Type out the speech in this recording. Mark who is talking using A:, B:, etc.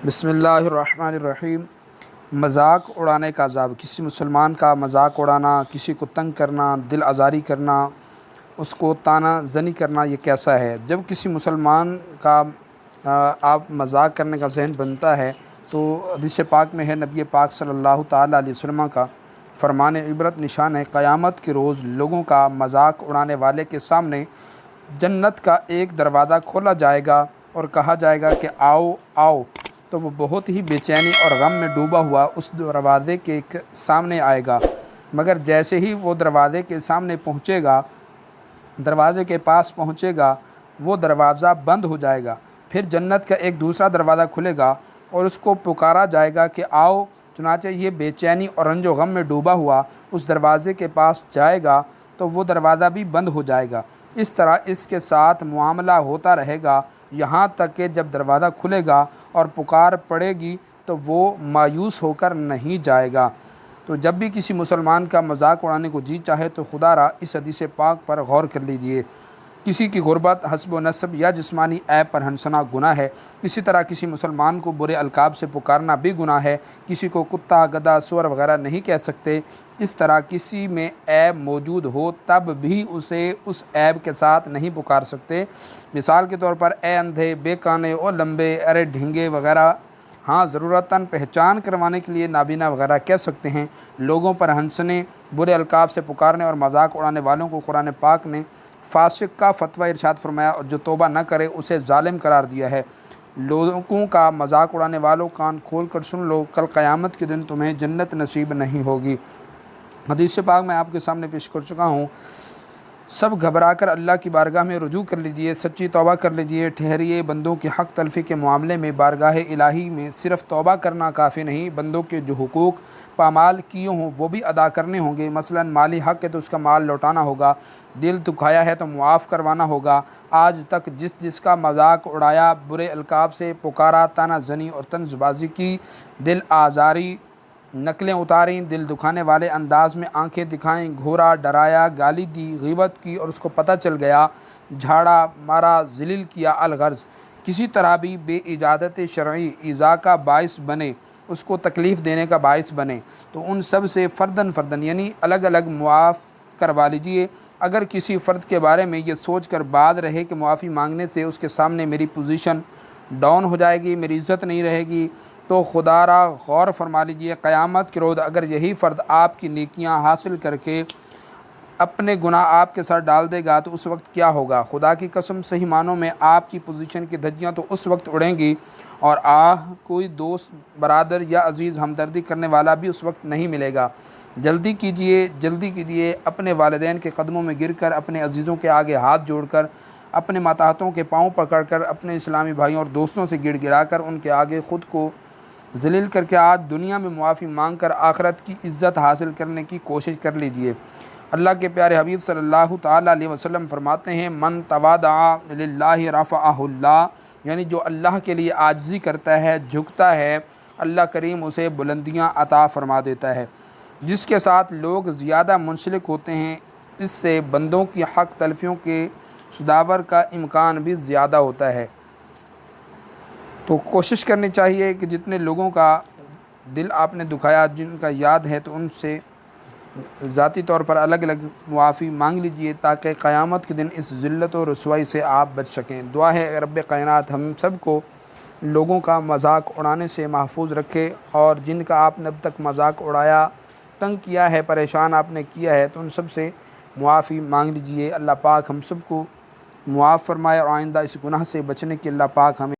A: بسم اللہ الرحمن الرحیم۔ مذاق اڑانے کا عذاب۔ کسی مسلمان کا مذاق اڑانا، کسی کو تنگ کرنا، دل آزاری کرنا، اس کو طعنہ زنی کرنا، یہ کیسا ہے؟ جب کسی مسلمان کا آپ مذاق کرنے کا ذہن بنتا ہے تو حدیث پاک میں ہے، نبی پاک صلی اللہ تعالیٰ علیہ وسلم کا فرمان عبرت نشان ہے، قیامت کے روز لوگوں کا مذاق اڑانے والے کے سامنے جنت کا ایک دروازہ کھولا جائے گا اور کہا جائے گا کہ آؤ آؤ، تو وہ بہت ہی بے چینی اور غم میں ڈوبا ہوا اس دروازے کے سامنے آئے گا، مگر جیسے ہی وہ دروازے کے سامنے پہنچے گا، دروازے کے پاس پہنچے گا، وہ دروازہ بند ہو جائے گا۔ پھر جنت کا ایک دوسرا دروازہ کھلے گا اور اس کو پکارا جائے گا کہ آؤ، چنانچہ یہ بے چینی اور رنج و غم میں ڈوبا ہوا اس دروازے کے پاس جائے گا تو وہ دروازہ بھی بند ہو جائے گا۔ اس طرح اس کے ساتھ معاملہ ہوتا رہے گا یہاں تک کہ جب دروازہ کھلے گا اور پکار پڑے گی تو وہ مایوس ہو کر نہیں جائے گا۔ تو جب بھی کسی مسلمان کا مذاق اڑانے کو جی چاہے تو خدا را اس حدیث پاک پر غور کر لیجئے۔ کسی کی غربت، حسب و نسب یا جسمانی عیب پر ہنسنا گناہ ہے۔ اسی طرح کسی مسلمان کو برے القاب سے پکارنا بھی گناہ ہے۔ کسی کو کتا، گدھا، سور وغیرہ نہیں کہہ سکتے۔ اس طرح کسی میں عیب موجود ہو تب بھی اسے اس عیب کے ساتھ نہیں پکار سکتے۔ مثال کے طور پر اے اندھے، بے کانے، او لمبے، ارے ڈھینگے وغیرہ۔ ہاں، ضرورتاً پہچان کروانے کے لیے نابینا وغیرہ کہہ سکتے ہیں۔ لوگوں پر ہنسنے، برے القاب سے پکارنے اور مذاق اڑانے والوں کو قرآن پاک نے فاسق کا فتویٰ ارشاد فرمایا اور جو توبہ نہ کرے اسے ظالم قرار دیا ہے۔ لوگوں کا مذاق اڑانے والوں، کان کھول کر سن لو، کل قیامت کے دن تمہیں جنت نصیب نہیں ہوگی۔ حدیث پاک میں آپ کے سامنے پیش کر چکا ہوں۔ سب گھبرا کر اللہ کی بارگاہ میں رجوع کر لیجئے، سچی توبہ کر لیجئے۔ ٹھہریے، بندوں کی حق تلفی کے معاملے میں بارگاہ الہی میں صرف توبہ کرنا کافی نہیں، بندوں کے جو حقوق پامال کیے ہوں وہ بھی ادا کرنے ہوں گے۔ مثلا مالی حق ہے تو اس کا مال لوٹانا ہوگا، دل دکھایا ہے تو معاف کروانا ہوگا۔ آج تک جس کا مذاق اڑایا، برے القاب سے پکارا، طعنہ زنی اور طنز بازی کی، دل آزاری، نقلیں اتاریں، دل دکھانے والے انداز میں آنکھیں دکھائیں، گھورا، ڈرایا، گالی دی، غیبت کی اور اس کو پتہ چل گیا، جھاڑا، مارا، ذلیل کیا، الغرض کسی طرح بھی بے اجازت شرعی ایذا کا باعث بنے، اس کو تکلیف دینے کا باعث بنے، تو ان سب سے فرداً یعنی الگ الگ معاف کروا لیجئے۔ اگر کسی فرد کے بارے میں یہ سوچ کر بعد رہے کہ معافی مانگنے سے اس کے سامنے میری پوزیشن ڈاؤن ہو جائے گی، میری عزت نہیں رہے گی، تو خدا را غور فرما لیجئے، قیامت کے روز اگر یہی فرد آپ کی نیکیاں حاصل کر کے اپنے گناہ آپ کے سر ڈال دے گا تو اس وقت کیا ہوگا؟ خدا کی قسم، صحیح معنوں میں آپ کی پوزیشن کی دھجیاں تو اس وقت اڑیں گی اور کوئی دوست، برادر یا عزیز ہمدردی کرنے والا بھی اس وقت نہیں ملے گا۔ جلدی کیجئے، اپنے والدین کے قدموں میں گر کر، اپنے عزیزوں کے آگے ہاتھ جوڑ کر، اپنے ماتحتوں کے پاؤں پکڑ کر، اپنے اسلامی بھائیوں اور دوستوں سے گڑ گڑا کر ان کے آگے خود کو ذلیل کر کے آج دنیا میں معافی مانگ کر آخرت کی عزت حاصل کرنے کی کوشش کر لیجئے۔ اللہ کے پیارے حبیب صلی اللہ تعالیٰ علیہ وسلم فرماتے ہیں، من تواضع للہ رفعہ اللہ، یعنی جو اللہ کے لیے عاجزی کرتا ہے، جھکتا ہے، اللہ کریم اسے بلندیاں عطا فرما دیتا ہے۔ جس کے ساتھ لوگ زیادہ منسلک ہوتے ہیں، اس سے بندوں کی حق تلفیوں کے صداور کا امکان بھی زیادہ ہوتا ہے۔ تو کوشش کرنی چاہیے کہ جتنے لوگوں کا دل آپ نے دکھایا، جن کا یاد ہے، تو ان سے ذاتی طور پر الگ الگ معافی مانگ لیجئے تاکہ قیامت کے دن اس ذلت و رسوائی سے آپ بچ سکیں۔ دعا ہے رب کائنات ہم سب کو لوگوں کا مذاق اڑانے سے محفوظ رکھے، اور جن کا آپ نے اب تک مذاق اڑایا، تنگ کیا ہے، پریشان آپ نے کیا ہے، تو ان سب سے معافی مانگ لیجئے۔ اللہ پاک ہم سب کو معاف فرمائے اور آئندہ اس گناہ سے بچنے کی اللہ پاک ہمیں